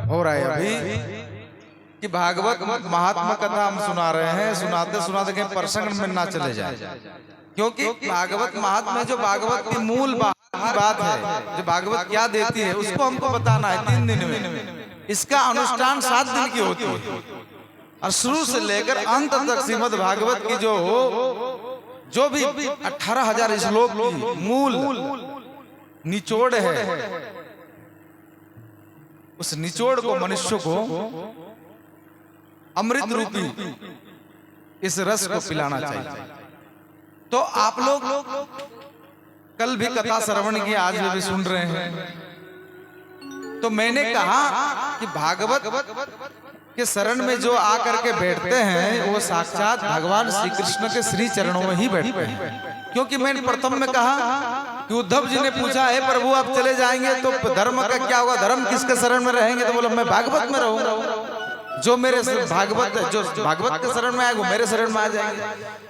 हो रहा है अभी कि भागवत महात्मा कथा हम सुना रहे हैं, सुनाते सुनाते कहीं प्रसंग में ना चले जाए, क्योंकि भागवत महात्मा जो भागवत की मूल बात है, जो भागवत क्या देती है उसको हमको बताना है 3 दिन में। इसका अनुष्ठान 7 दिन की होती है और शुरू से लेकर अंत तक श्रीमद् भागवत की जो भी 18,000 श्लोक की मूल निचोड़ है, उस निचोड़ को मनुष्य को अमृत रूपी इस रस को पिलाना चाहिए। तो आप लोग कल भी कथा श्रवण की, आज भी सुन रहे हैं। तो मैंने कहा कि भागवत के शरण में जो आकर के बैठते हैं वो साक्षात भगवान श्री कृष्ण के श्री चरणों में ही बैठते हैं। क्योंकि मैंने प्रथम में कहा कि उद्धव जी ने पूछा है प्रभु आप चले जाएंगे तो धर्म का क्या होगा, धर्म किसके शरण में रहेंगे? तो बोला मैं भागवत में रहूंगा, जो मेरे भागवत जो भागवत के शरण में आएगा वो मेरे शरण में आ जाएंगे।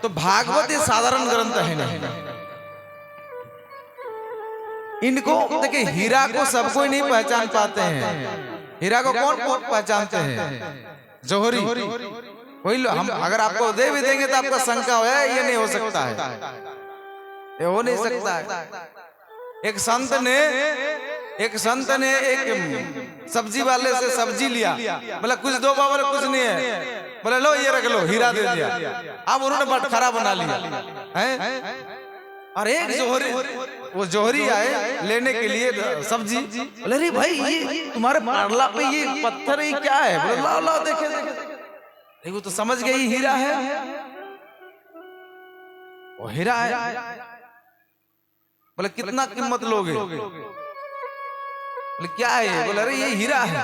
तो भागवत ये साधारण ग्रंथ है नहीं। इनको देखिए, हीरा को सब कोई नहीं पहचान पाते हैं। हीरा को कौन पहचानते हैं? जौहरी। वही हम अगर आपको दे भी देंगे तो आपका शंका है ये नहीं हो सकता है, ये हो नहीं सकता है। एक संत ने एक सब्जी वाले से सब्जी लिया, बोला कुछ दो बाबा, कुछ नहीं है, बोला लो ये रख लो, हीरा दे दिया। अब उन्होंने बटखरा बना लिया है। और एक जोहरी, वो जोहरी आए लेने के लिए सब्जी, बोले अरे भाई ये तुम्हारे पारला पे ये पत्थर ये क्या है? बोले लाओ लाओ देखे। वो तो समझ गई हीरा है, वो हीरा है। बोले कितना कीमत लोगे? बोले क्या है ये? बोले अरे ये हीरा है।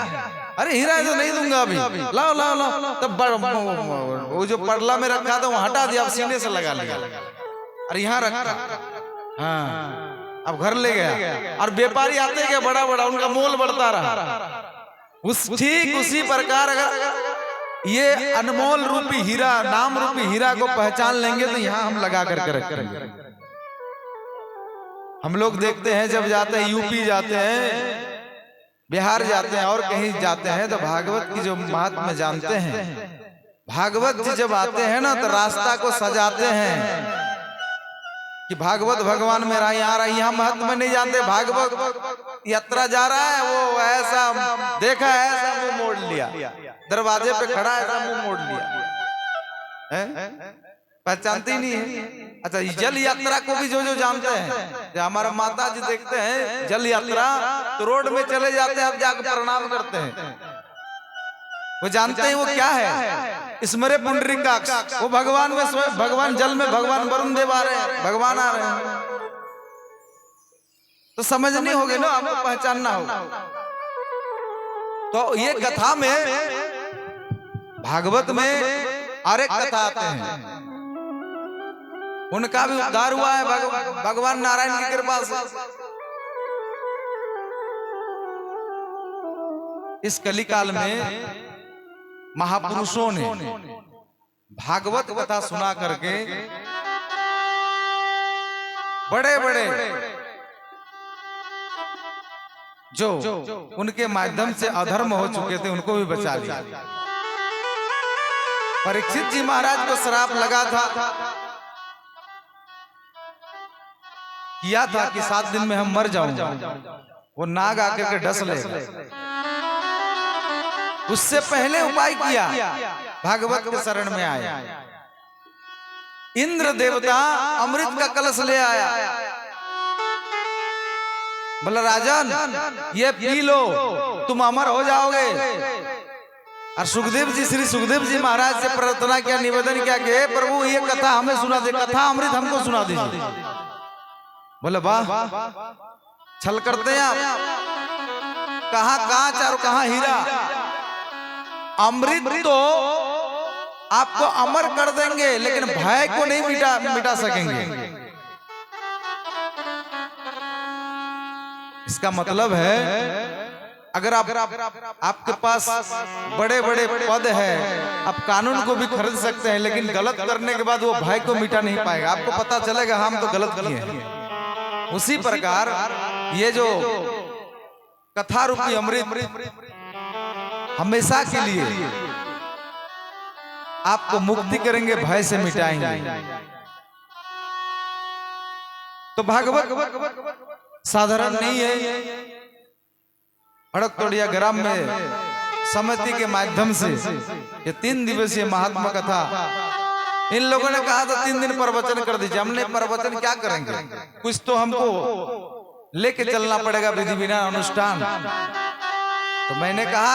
अरे हीरा है तो नहीं दूंगा अभी, लाओ लाओ लाओ। तब वो जो पड़ला में रखा था वो हटा दिया, अब सीने से लगा लिया। अरे यहाँ रखा, हाँ अब घर ले गया। और व्यापारी आते गए बड़ा बड़ा, उनका मोल बढ़ता रहा। ठीक उसी प्रकार अगर ये अनमोल रूपी हीरा, नाम रूपी हीरा को पहचान लेंगे तो यहाँ हम लगा करके रखेंगे। हम लोग देखते हैं जब जाते हैं यूपी जाते हैं, बिहार जाते हैं और कहीं जाते हैं तो भागवत की जो महात्मा जानते हैं, भागवत जी जब आते हैं ना तो रास्ता को सजाते हैं कि भागवत भगवान मेरा यहाँ आ रहा है। यहाँ महात्मा नहीं जानते, भागवत यात्रा जा रहा है, वो ऐसा देखा है, ऐसा मुंह मोड़ लिया, दरवाजे पे खड़ा है, ऐसा मुंह मोड़ लिया, पहचानते ही नहीं है। अच्छा, जल यात्रा को भी जो जानते हैं, हमारा माता जी देखते हैं जल यात्रा तो रोड में चले जाते हैं, अब जाकर प्रणाम करते हैं। वो जानते हैं वो क्या है, स्मरे पुंडरीकाक्ष, वो भगवान में स्वयं, भगवान जल में, भगवान वरुण देव आ रहे हैं, भगवान आ रहे हैं। तो समझनी होगी ना, आपको पहचानना होगा। तो ये कथा में, भागवत में और एक कथा आते हैं, उनका भी उद्धार हुआ है भगवान नारायण की कृपा से। इस कलिकाल में महापुरुषों ने भागवत कथा सुना करके बड़े बड़े जो उनके माध्यम से अधर्म हो चुके थे उनको भी बचा लिया। परीक्षित जी महाराज को श्राप लगा था, किया था कि 7 दिन में हम मर जाऊंगा, वो नाग आकर के डस लेगा। उससे पहले उपाय किया, भागवत के शरण में आया। इंद्र देवता अमृत का कलश ले आया, बोला राजन ये पी लो, तुम अमर हो जाओगे। और सुखदेव जी, श्री सुखदेव जी महाराज से प्रार्थना किया, निवेदन किया कि प्रभु ये कथा हमें सुना दे, कथा अमृत हमको सुना दीजिए। बोले वाह, छल करते हैं आप, कहाँ कांच और कहाँ हीरा। अमृत तो आपको अमर कर देंगे लेकिन भय को नहीं मिटा सकेंगे। इसका मतलब है अगर आपके पास बड़े बड़े पद है, आप कानून को भी खरीद सकते हैं, लेकिन गलत करने के बाद वो भय को मिटा नहीं पाएगा। आपको पता चलेगा हम तो गलत किए हैं। उसी प्रकार ये जो कथा रूपी अमृत हमेशा के लिए आपको मुक्ति करेंगे, भय से मिटाएंगे। तो भागवत साधारण नहीं है। हड़कतोड़िया ग्राम में समिति के माध्यम से ये 3 दिवसीय महात्मा कथा, इन लोगों ने कहा था 3 दिन प्रवचन कर दीजिए। हमने प्रवचन क्या करेंगे, कुछ तो हमको लेके चलना पड़ेगा विधि विना अनुष्ठान। तो मैंने कहा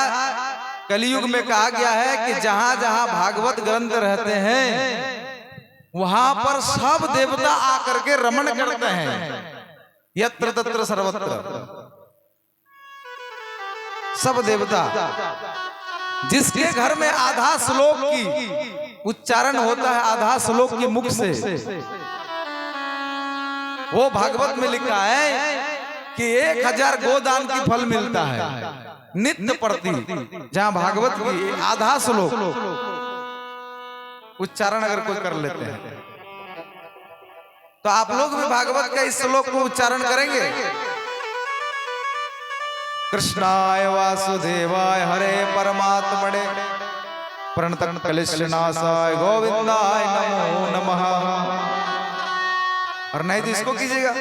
कलयुग में कहा गया है कि जहां जहां भागवत ग्रंथ रहते हैं वहां पर सब देवता आकर के रमण करते हैं। यत्र तत्र सर्वत्र सब देवता। जिसके घर में आधा श्लोक की उच्चारण होता है, आधा श्लोक के मुख से, वो भागवत में लिखा है कि 1000 गोदान की फल मिलता है नित्य प्रति। जहां भागवत की आधा श्लोक उच्चारण अगर कोई कर लेते हैं, तो आप लोग भी भागवत का इस श्लोक को उच्चारण करेंगे। कृष्णाय वासुदेवाय हरे परमात्मने प्रणतन कलेशनाशाय गोविंदाय नमो नमः। और नहीं तो इसको कीजिएगा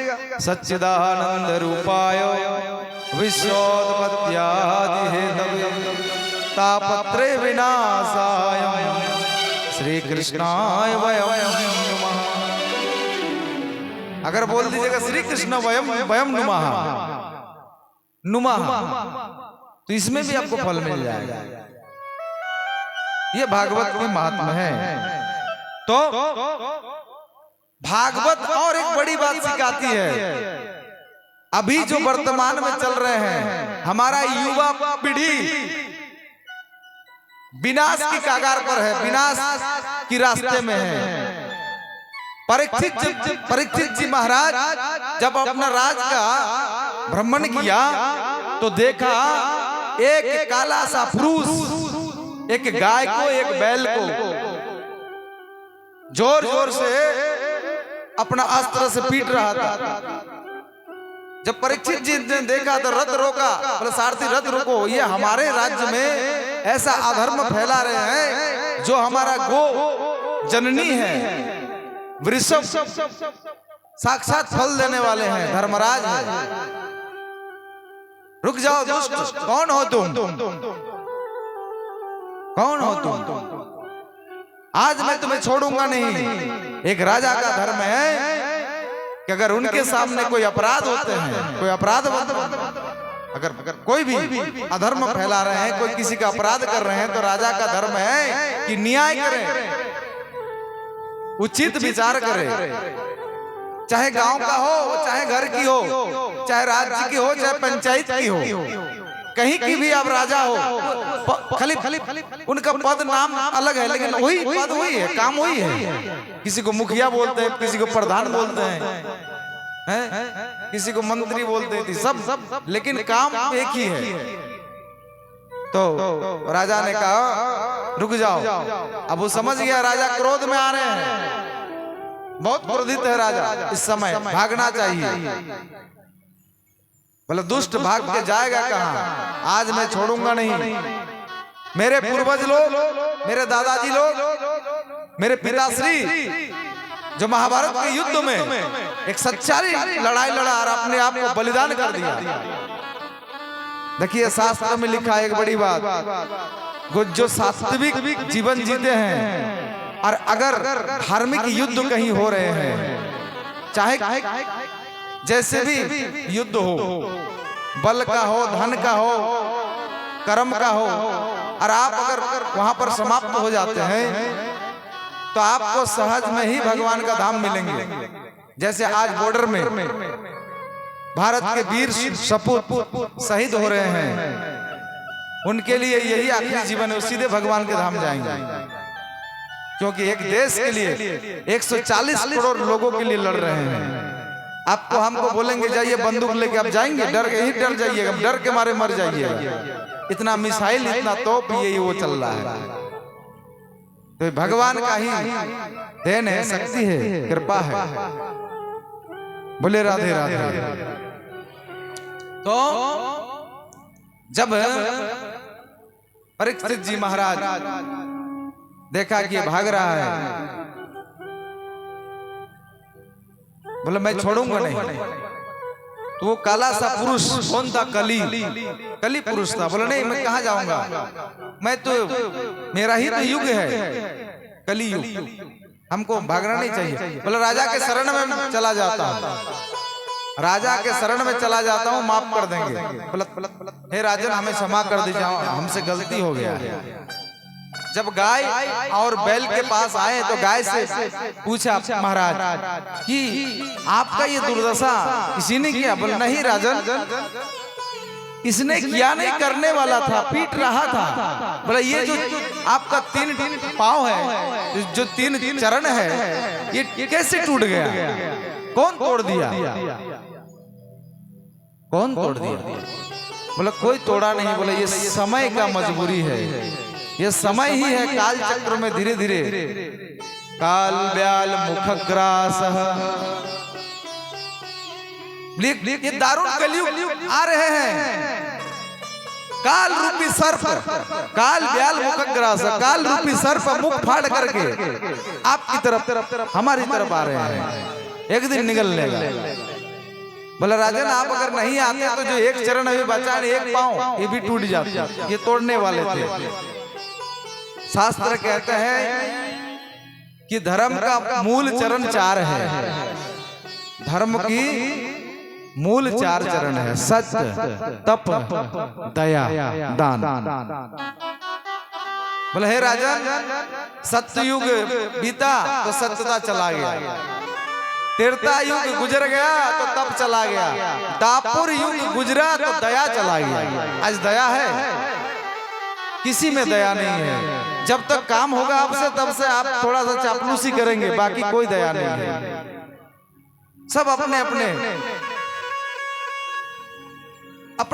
सच्चिदानंद रूपाय विश्वोत्पत्त्यादि हेतवे तापत्रय विनाशाय श्री कृष्णाय वयम नमः। अगर बोल दीजिएगा श्री कृष्ण वयम वयम नुमः नुमः, तो इसमें भी आपको फल मिल जाएगा। ये भागवत की महात्मा है। तो भागवत और एक बड़ी बात सिखाती है। अभी जो वर्तमान में चल रहे हैं, हमारा युवा पीढ़ी विनाश की कगार पर है, विनाश की रास्ते में है। परीक्षित जी महाराज जब अपना राज का भ्रमण किया तो देखा एक काला सा पुरुष एक गाय को, एक बैल को जोर जोर से अपना अस्त्र से पीट रहा था। जब परीक्षित जी ने देखा तो रथ रोका, बोले सारथी रथ रोको, ये हमारे राज्य में ऐसा अधर्म फैला रहे हैं। जो हमारा गो जननी है, वृषभ साक्षात फल देने वाले हैं, धर्मराज है, रुक जाओ दुष्ट, कौन हो तुम, कौन हो तुम, आज मैं तुम्हें छोड़ूंगा नहीं। एक राजा का धर्म है कि अगर उनके सामने कोई अपराध होते हैं, कोई अपराध अगर कोई भी अधर्म फैला रहे हैं, कोई किसी का अपराध कर रहे हैं, तो राजा का धर्म है कि न्याय करें, उचित विचार करें। चाहे गांव का हो, चाहे घर की हो, चाहे राज्य की हो, चाहे पंचायत की हो, कहीं की भी आप राजा हो, खाली उनका पद नाम अलग है, लेकिन वही पद वही है, काम वही है। किसी को मुखिया बोलते हैं, किसी को प्रधान बोलते हैं, किसी को मंत्री बोलते थे, सब लेकिन काम एक ही है। तो राजा ने कहा रुक जाओ। अब वो समझ गया राजा क्रोध में आ रहे हैं, बहुत क्रोधित है राजा, इस समय भागना चाहिए। बोले दुष्ट भाग के जाएगा कहां, आज मैं छोड़ूंगा नहीं। मेरे पूर्वज लोग, मेरे दादाजी लोग, मेरे पिताश्री जो महाभारत के युद्ध में एक सच्चाई लड़ाई लड़ा और अपने आप को बलिदान कर दिया। देखिए शास्त्र में लिखा है एक बड़ी बात, जो सात्विक जीवन जीते हैं और अगर धार्मिक युद्ध कहीं हो रहे हैं, चाहे जैसे भी युद्ध हो, बल का हो, धन का हो, कर्म का हो, और आप अगर वहां पर समाप्त हो जाते हैं तो आपको सहज में ही भगवान का धाम मिलेंगे। जैसे आज बॉर्डर में भारत के वीर सपूत शहीद हो रहे हैं, उनके लिए यही आखिरी जीवन है, सीधे भगवान के धाम जाएंगे। क्योंकि एक देश के लिए 140 करोड़ लोगों के लिए लड़ रहे हैं। आपको हमको बोलेंगे जाइए बंदूक लेके, आप जाएंगे? डर के ही डर जाइएगा, डर के मारे मर जाइएगा। इतना मिसाइल, इतना तोप, यही वो चल रहा है। तो भगवान का ही देन है, शक्ति है, कृपा है। बोले राधे राधे। तो जब परीक्षित जी महाराज देखा कि भाग रहा है, बोला मैं छोड़ूंगा नहीं। तो वो काला सा पुरुष कौन था? कली पुरुष था। बोला नहीं मैं कहां जाऊंगा, मैं तो मेरा ही तो युग है, कली युग, हमको भागना नहीं चाहिए। बोला राजा के शरण में चला जाता हूं, राजा के शरण में चला जाता हूं, माफ कर देंगे। बोला हे राजन हमें क्षमा कर दीजिए, हमसे गलती हो गया है। जब गाय और बैल के पास आए तो गाय से पूछा महाराज कि आपका ये दुर्दशा किसी ने किया? बोले नहीं राजन, इसने किया नहीं, करने वाला था, पीट रहा था। बोला ये जो आपका 3 पांव है, जो 3 चरण है, ये कैसे टूट गया? कौन तोड़ दिया? कौन तोड़ दिया? बोला कोई तोड़ा नहीं। बोला ये समय का मजबूरी है, ये समय ही है, काल चक्र में धीरे धीरे काल ब्याल मुखग्रास, ये दारुण कलयुग आ रहे हैं। काल रूपी सर्प, काल ब्याल मुखग्रास, काल रूपी सर्प मुख फाड़ करके आपकी तरफ हमारी तरफ आ रहे हैं, एक दिन निकल लेगा। बोला राजन आप अगर नहीं आते तो जो एक चरण अभी बचा है, एक पांव, ये भी टूट जाता, ये तोड़ने वाले थे। शास्त्र कहते हैं कि धर्म का मूल चरण 4 है, धर्म की मूल 4 चरण है, सत्य, तप, दया, दान। बोले हे राजन सत्य युग बीता तो सत्यता चला गया, त्रेता युग गुजर गया तो तप चला गया, दापुर युग गुजरा तो दया चला गया। आज दया है? किसी में दया नहीं है। जब तक काम होगा आपसे तब से आप थोड़ा सा चापलूसी करेंगे, बाकी कोई दया नहीं है। सब अपने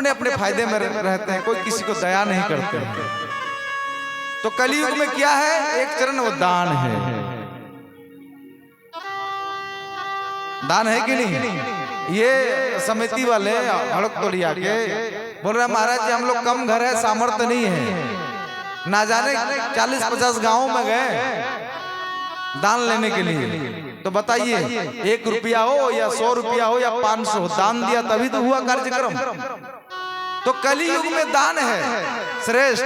अपने फायदे में रहते हैं, कोई किसी को दया नहीं करते हैं। तो कलयुग में क्या है? एक चरण वो दान है। दान है कि नहीं? ये समिति वाले हड़क तो लिया के बोल रहे महाराज जी हम लोग कम घर है, सामर्थ्य नहीं है, ना जाने 40-50 गांवों में गए दान लेने के लिए। तो बताइए 1 रुपया हो या 100 रुपया हो या 500 दान दिया तभी तो हुआ कार्यक्रम। तो कलयुग में दान है श्रेष्ठ।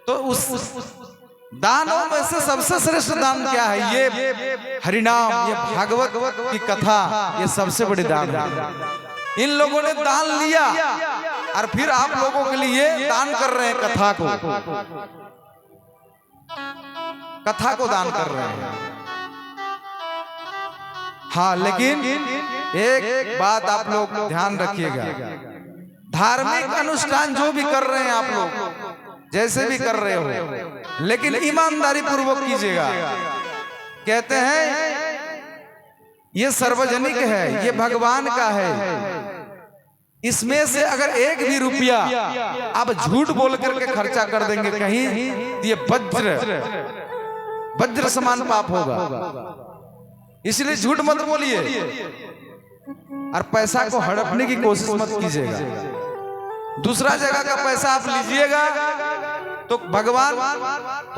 तो उस दानों में से सबसे श्रेष्ठ दान क्या है? ये हरिनाम, ये भागवत की कथा, ये सबसे बड़ी दान है। इन लोगों ने दान लिया और फिर आप लोगों के लिए दान कर रहे हैं, कथा को दान कर रहे हैं। हाँ लेकिन एक बात आप लोग ध्यान रखिएगा, धार्मिक अनुष्ठान जो भी कर रहे हैं आप लोग, जैसे भी कर रहे हो, लेकिन ईमानदारी पूर्वक कीजिएगा। कहते हैं ये सार्वजनिक है, ये भगवान का है, इसमें से अगर 1 भी रुपया आप झूठ बोल करके खर्चा कर देंगे कहीं, ये वज्र समान पाप होगा। इसलिए झूठ मत बोलिए और पैसा को हड़पने की कोशिश मत कीजिएगा। दूसरा जगह का पैसा आप लीजिएगा तो भगवान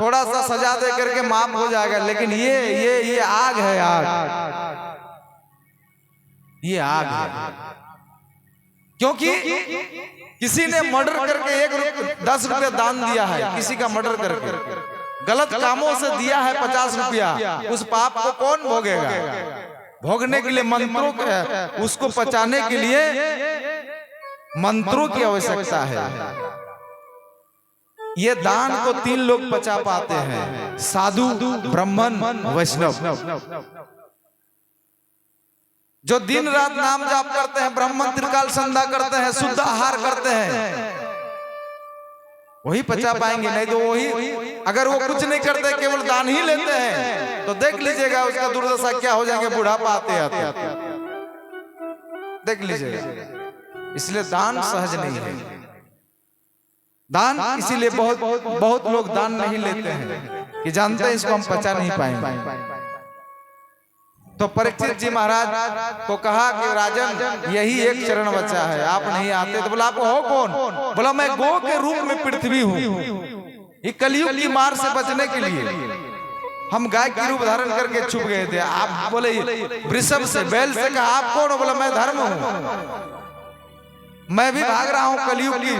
थोड़ा सा सजा दे करके माफ हो जाएगा, लेकिन ये आग है, आग, ये आग है। क्योंकि किसी ने मर्डर करके 10 रुपया दान दिया है, किसी का मर्डर करके गलत कामों से दिया है 50 रुपया, उस पाप को कौन भोगेगा? भोगने के लिए मंत्रों के, उसको पचाने के लिए मंत्रों की आवश्यकता है। ये दान को 3 लोग पचा पाते हैं, साधु, ब्राह्मण, वैष्णव। जो दिन रात नाम जाप करते हैं, ब्राह्मण त्रिकाल संध्या करते हैं, शुद्ध आहार करते हैं, वही पचा पाएंगे। नहीं तो वही अगर वो कुछ नहीं करते, केवल दान ही लेते हैं, तो देख लीजिएगा उसका दुर्दशा क्या हो जाएंगे बुढ़ापा आते आते, देख लीजिएगा। इसलिए दान सहज नहीं है। दान इसीलिए बहुत लोग दान नहीं लेते हैं कि जानते हैं इसको हम पचा नहीं पाएंगे। तो परीक्षित जी महाराज को कहा कि राजन यही एक चरण बचा है, आप नहीं आते। तो बोला आप हो कौन? बोला मैं गो के रूप में पृथ्वी हूँ, ये कलयुग की मार से बचने के लिए हम गाय की रूप धारण करके छुप गए थे। आप बोले वृषभ से बैल से कहा आप कौन हो? बोला मैं धर्म हूँ, मैं भी भाग रहा हूँ कलयुग की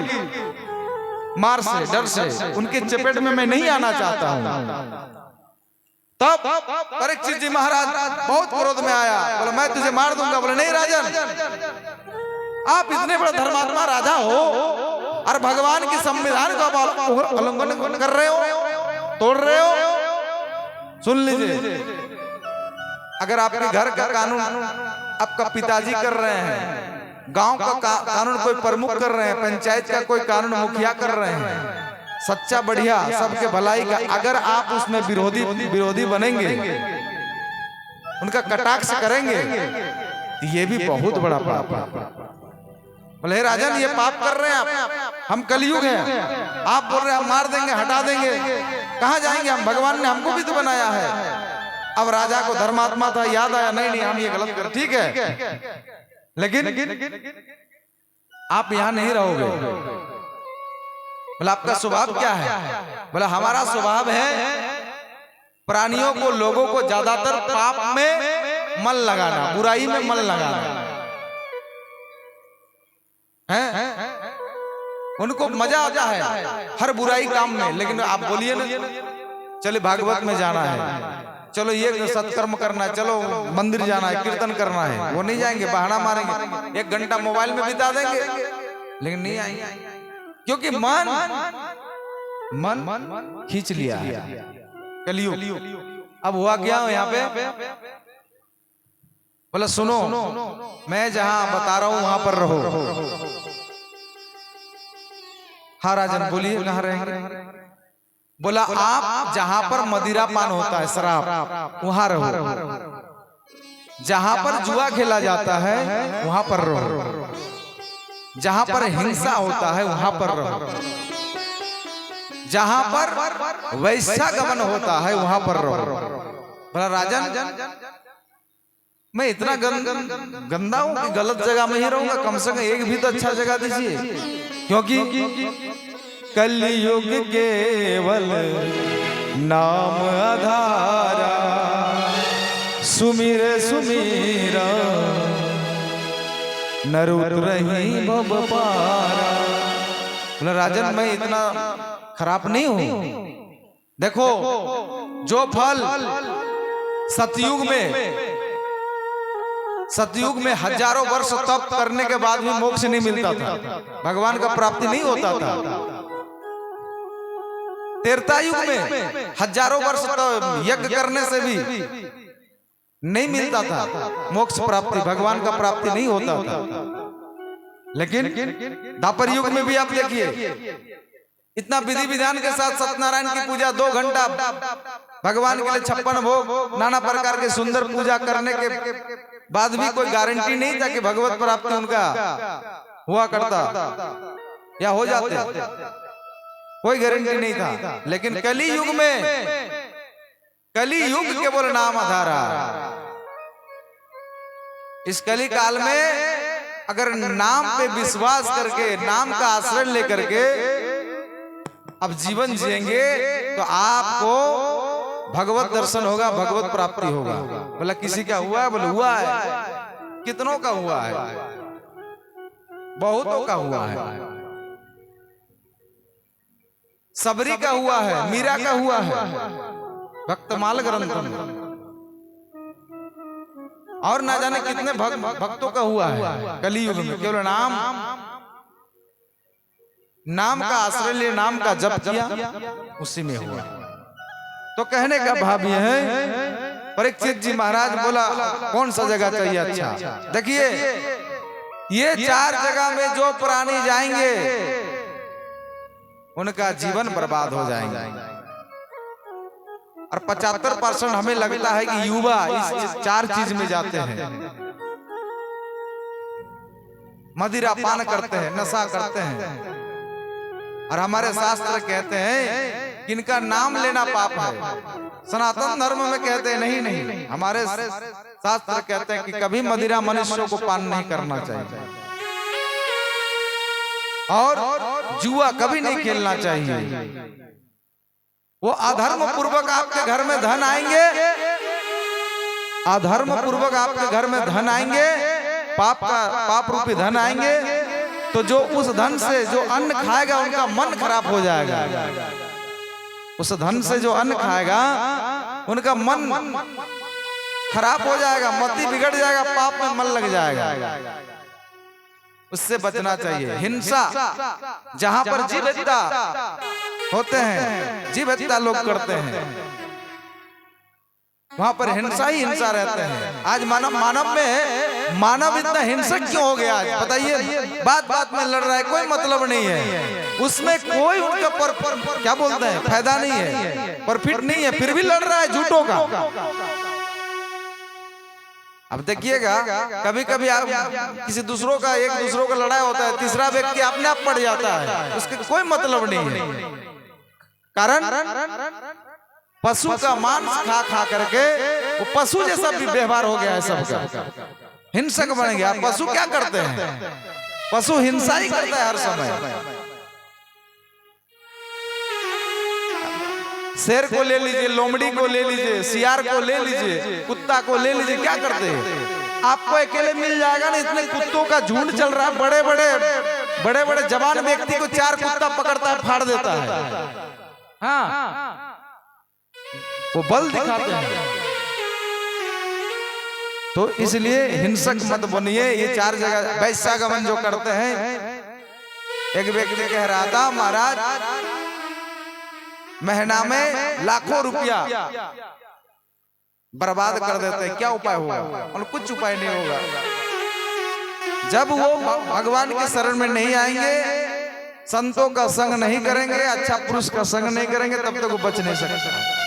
मार से, डर से, उनके चपेट में मैं नहीं आना चाहता हूँ। तब परीक्षित जी महाराज बहुत क्रोध में आया, बोला मैं तुझे मार दूंगा। बोले नहीं राजन, आप इतने बड़े धर्मात्मा राजा हो और भगवान की संविधान का उल्लंघन कर रहे हो, तोड़ रहे हो। सुन लीजिए, अगर आपके घर का कानून आपका पिताजी कर रहे हैं, गांव का कानून कोई प्रमुख कर रहे हैं, पंचायत का कोई कानून मुखिया कर रहे हैं, सच्चा बढ़िया सबके भलाई का, अगर आप उसमें विरोधी बनेंगे, उनका कटाक्ष करेंगे, ये भी बहुत बड़ा पाप है। बोले राजन ये पाप कर रहे हैं आप, हम कलयुग हैं, आप बोल रहे हैं हम मार देंगे, हटा देंगे, कहाँ जाएंगे हम? भगवान ने हमको भी तो बनाया है। अब राजा को धर्मात्मा था, याद आया नहीं हम ये गलत कर, ठीक है, लेकिन आप यहाँ नहीं रहोगे। बोला आपका स्वभाव क्या है? बोला हमारा स्वभाव है प्राणियों को, लोगों को ज्यादातर पाप में मन लगाना, बुराई में मन लगाना है। उनको मजा आता है हर बुराई काम में, लेकिन आप बोलिए ना चले भागवत में जाना है, चलो ये सत्कर्म करना है, चलो मंदिर जाना है, कीर्तन करना है, वो नहीं जाएंगे, बहाना मारेंगे, 1 घंटा मोबाइल में बिता देंगे, लेकिन नहीं आएंगे, क्योंकि मन खींच लिया है कलयुग। अब हुआ क्या यहाँ पे? बोला सुनो, मैं जहां बता रहा हूं वहां पर रहो। हाँ राजन बोलिए कहाँ रहेंगे? बोला आप जहां पर मदिरा पान होता है, शराब, वहां रहो। जहां पर जुआ खेला जाता है वहां पर रहो। जहां पर हिंसा होता है वहां पर रहो। जहां पर वैसा गमन होता है वहां पर रहो। बोला राजन मैं इतना गंदा हूं कि गलत जगह में ही रहूंगा, कम से कम एक भी तो अच्छा जगह दीजिए, क्योंकि कलयुग केवल नाम आधारा, सुमिर सुमीरा नर उतरहि भव पारा। बोला राजन मैं इतना खराब नहीं हूं, देखो जो फल सतयुग में हजारों वर्ष तप करने के बाद भी मोक्ष नहीं मिलता था, भगवान का प्राप्ति नहीं होता था। त्रेता युग में हजारों वर्ष यज्ञ करने से भी नहीं मिलता था मोक्ष प्राप्ति, भगवान का प्राप्ति नहीं होता था। लेकिन द्वापर युग में भी आप देखिए इतना विधि विधान के साथ सत्यनारायण की पूजा 2 घंटा, भगवान के लिए 56 भोग, नाना प्रकार के सुंदर पूजा करने के बाद भी कोई गारंटी नहीं था कि भगवत प्राप्ति उनका हुआ करता या हो जाते, कोई गारंटी नहीं था। लेकिन कली युग में, कली युग केवल नाम आधारा, इस कली काल में अगर नाम पे विश्वास करके, नाम का आश्रय लेकर के अब जीवन जिएंगे तो आपको भगवत दर्शन होगा, भगवत प्राप्ति होगा। बोला किसी का हुआ है? बोले हुआ है, कितनों का हुआ है, बहुतों का हुआ है। सबरी का हुआ है, मीरा का हुआ है, भक्तमाल ग्रंथ में, और ना जाने कितने भक्तों का हुआ है कलियुग में। केवल नाम का आश्रय लिए, नाम का जप किया, उसी में हुआ। तो कहने का भाव यह है, परीक्षित जी महाराज बोला कौन सा जगह चाहिए? अच्छा देखिए, ये 4 जगह में जो प्राणी जाएंगे उनका जीवन बर्बाद हो जाएगा। और 75% हमें लगता है कि युवा इस 4 चीज में जाते हैं, मदिरा पान करते हैं, नशा करते हैं। और हमारे शास्त्र कहते हैं कि इनका नाम लेना पाप है। सनातन धर्म में कहते हैं नहीं, हमारे शास्त्र कहते हैं कि कभी मदिरा मनुष्यों को पान नहीं करना चाहिए और जुआ कभी नहीं खेलना चाहिए। वो अधर्म पूर्वक आपके घर में धन आएंगे, अधर्म पूर्वक आपके घर में धन आएंगे, पाप रूपी धन आएंगे, तो जो उस धन से जो अन्न खाएगा उनका मन खराब हो जाएगा। उस धन से जो अन्न खाएगा उनका मन खराब हो जाएगा, मति बिगड़ जाएगा, पाप में मन लग जाएगा। उससे बचना चाहिए। हिंसा जहां पर जीव हत्या होते हैं, जीव हत्या लोग करते हैं, वहां पर हिंसा ही हिंसा रहते हैं। आज मानव इतना हिंसक क्यों हो गया? आज बताइए, बात बात में लड़ रहा है, कोई मतलब नहीं है उसमें, कोई उनका क्या बोलते हैं फायदा नहीं है, प्रॉफिट नहीं है, फिर भी लड़ रहा है झूठों का। अब देखिएगा, कभी कभी आप किसी दूसरों का, एक दूसरों का लड़ाई होता है, तीसरा व्यक्ति अपने आप पड़ जाता है, उसके कोई मतलब नहीं है। कारण पशु का मांस खा खा करके वो पशु जैसा भी व्यवहार हो गया है सबका, हिंसक बन गया। पशु क्या करते हैं? पशु हिंसा ही करता है हर समय। शेर को ले लीजिए, लोमड़ी को ले लीजिए, सियार को ले लीजिए, कुत्ता को ले लीजिए, क्या करते हैं? आपको अकेले मिल जाएगा ना, इतने कुत्तों का झुंड चल रहा है, बड़े बड़े जवान व्यक्ति को 4 कुत्ता पकड़ता है, फाड़ देता है। हाँ, वो बल दिखाते हैं। तो इसलिए हिंसक मत बनिए। ये 4 जगह वैश्यागमन जो करते हैं, एक व्यक्ति कह रहा था, महाराज महीना में लाखों रुपया बर्बाद कर देते हैं, क्या उपाय होगा? और कुछ उपाय नहीं होगा। जब वो भगवान के शरण में नहीं आएंगे, संतों का संग नहीं करेंगे, अच्छा पुरुष का संग नहीं करेंगे, तब तक वो बच नहीं सकते।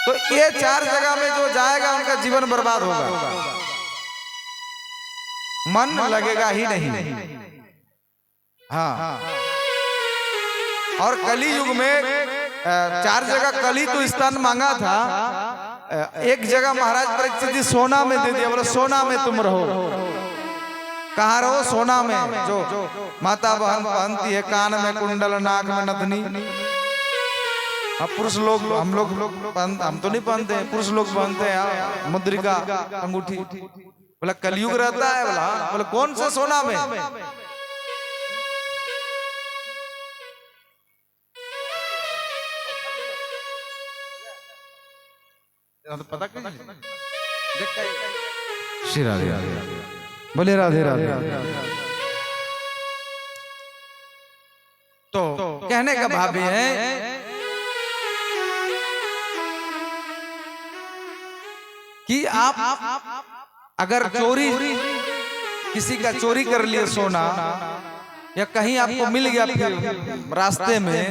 तो ये 4 जगह में जो जाएगा उनका जीवन बर्बाद होगा, मन लगेगा ही नहीं। हाँ, और कली युग में 4 जगह कली तो स्थान मांगा था, एक जगह महाराज परीक्षित जी सोना में दे दिया, बोले सोना में तुम रहो। कहाँ रहो? सोना में। जो माता बहन पहनती है, कान में कुंडल, नाक में नथनी। अब पुरुष लोग, हम तो नहीं पहनते हैं, पुरुष लोग पहनते हैं मुद्रिका, अंगूठी। बोला कलयुग रहता है? बोला कौन सा सोना में? तो पता श्री राधे बोले राधे राधे। तो कहने का भाव है कि आप अगर चोरी, किसी का चोरी कर लिए सोना, या कहीं आपको मिल गया फिर रास्ते में,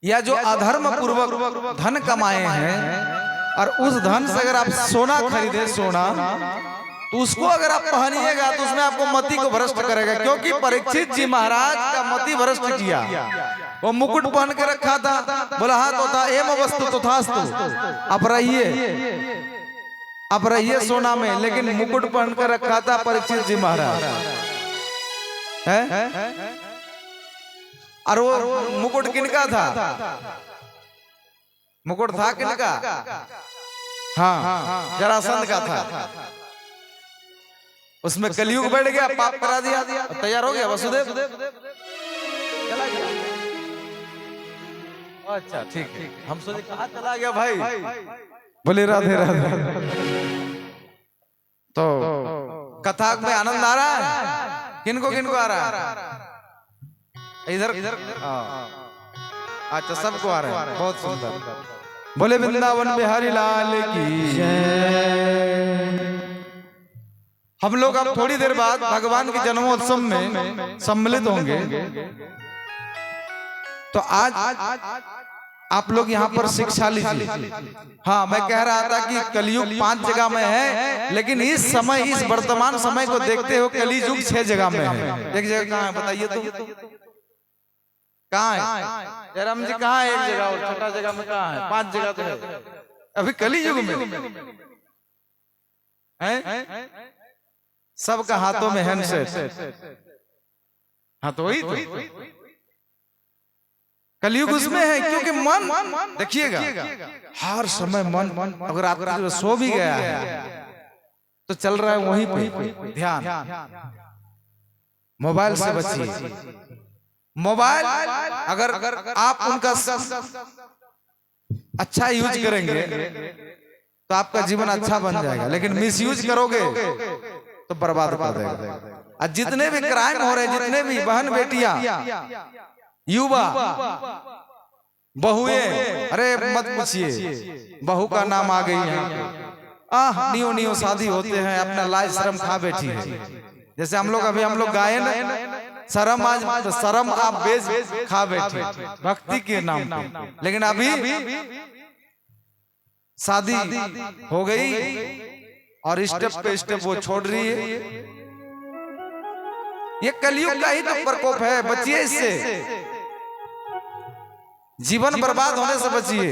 या जो अधर्म पूर्वक धन कमाए हैं, और उस धन से अगर आप सोना खरीदे, सोना, तो उसको अगर आप पहनिएगा तो उसमें आपको मति को भ्रष्ट करेगा। क्योंकि परीक्षित जी महाराज का मति भ्रष्ट किया। वो मुकुट पहन के रखा था, बोला हाँ तो था, एम वस्तु तो था, अब रहिए सोना में, लेकिन मुकुट पहन के रखा था परीक्षित जी महाराज है। और वो मुकुट किनका था? मुकुट था किनका? हाँ, जरासंध का था। उसमें कलयुग बढ़ गया, पाप करा दिया, तैयार हो गया वसुदेव। अच्छा ठीक है, हम सोचे कहाँ चला गया भाई। बोले राधे राधे। तो कथा में आनंद आ रहा है? किनको किनको आ रहा है? इधर अच्छा, सबको आ रहा है, बहुत सुंदर। बोले वृंदावन बिहारी लाल की जय। हम लोग अब थोड़ी देर बाद भगवान के जन्मोत्सव में सम्मिलित होंगे। तो आज आप लोग यहाँ पर शिक्षा लीजिए। हाँ, मैं कह रहा था कि कलयुग 5 जगह में है, लेकिन इस समय, इस वर्तमान समय को देखते हो कलयुग 6 जगह में है। एक जगह कहाँ है बताइए तो? कहाँ है? जयराम जी कहाँ है? एक जगह, और छोटा जगह में कहाँ है? 5 जगह तो है अभी कलयुग में। हैं? सबका हाथों में हैंडसेट। हाँ तो वही तो कलयुग उसमें है, क्योंकि मन देखिएगा हर समय मन अगर आप सो भी गया है तो चल रहा है वहीं पे ध्यान। मोबाइल से बचिए। मोबाइल अगर आप उनका अच्छा यूज करेंगे तो आपका जीवन अच्छा बन जाएगा, लेकिन मिसयूज करोगे तो बर्बाद कर देगा। और जितने भी क्राइम हो रहे हैं, जितने भी बहन बेटियां, युवा, बहुएं, अरे मत पूछिए, बहू का नाम आ गई है, नियो नियो शादी होते हैं, अपना लाज शर्म खा बैठी है। जैसे हम लोग गाए ना, शर्म आज शर्म आप बेच खा बैठे भक्ति के नाम पे, लेकिन अभी शादी हो गई और स्टेप पे स्टेप वो छोड़ रही है। ये कलयुग का ही तो प्रकोप है, बचिए इससे, जीवन बर्बाद होने से बचिए।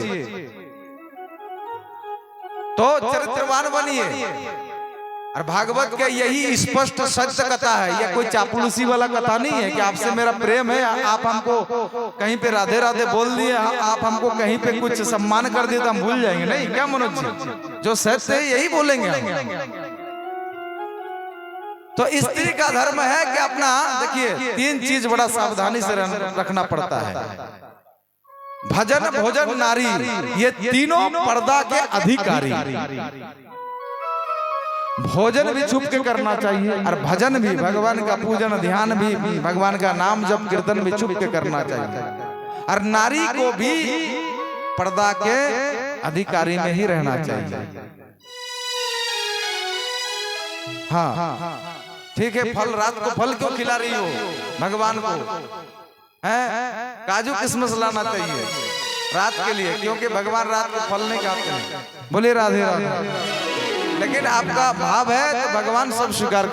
तो चरित्रवान बनिए। और भागवत के यही स्पष्ट सत्य कथा है, यह कोई चापलूसी वाला कथा नहीं है कि आपसे मेरा प्रेम है, आप हमको कहीं पे राधे राधे बोल दिए, आप हमको कहीं पे कुछ सम्मान कर दिए तो हम भूल जाएंगे। नहीं, क्या मनोज जी, जो सत्य है यही बोलेंगे हम। तो स्त्री का धर्म है कि अपना, देखिए 3 चीज बड़ा सावधानी से रखना पड़ता है। भजन भोजन नारी, ये तीनों पर्दा के अधिकारी। भोजन भी छुप के करना चाहिए और भजन भी, भगवान का पूजन ध्यान भी, भगवान का नाम जप कीर्तन भी छुप के करना चाहिए। और नारी को भी पर्दा के अधिकारी में ही रहना चाहिए। हाँ ठीक है, फल रात को फल क्यों खिला रही हो भगवान को? है काजू किशमिश लाना चाहिए रात के लिए, क्योंकि भगवान रात को फल नहीं खाते हैं। बोले राधे राधे। लेकिन आपका भाव है तो भगवान सब स्वीकार कर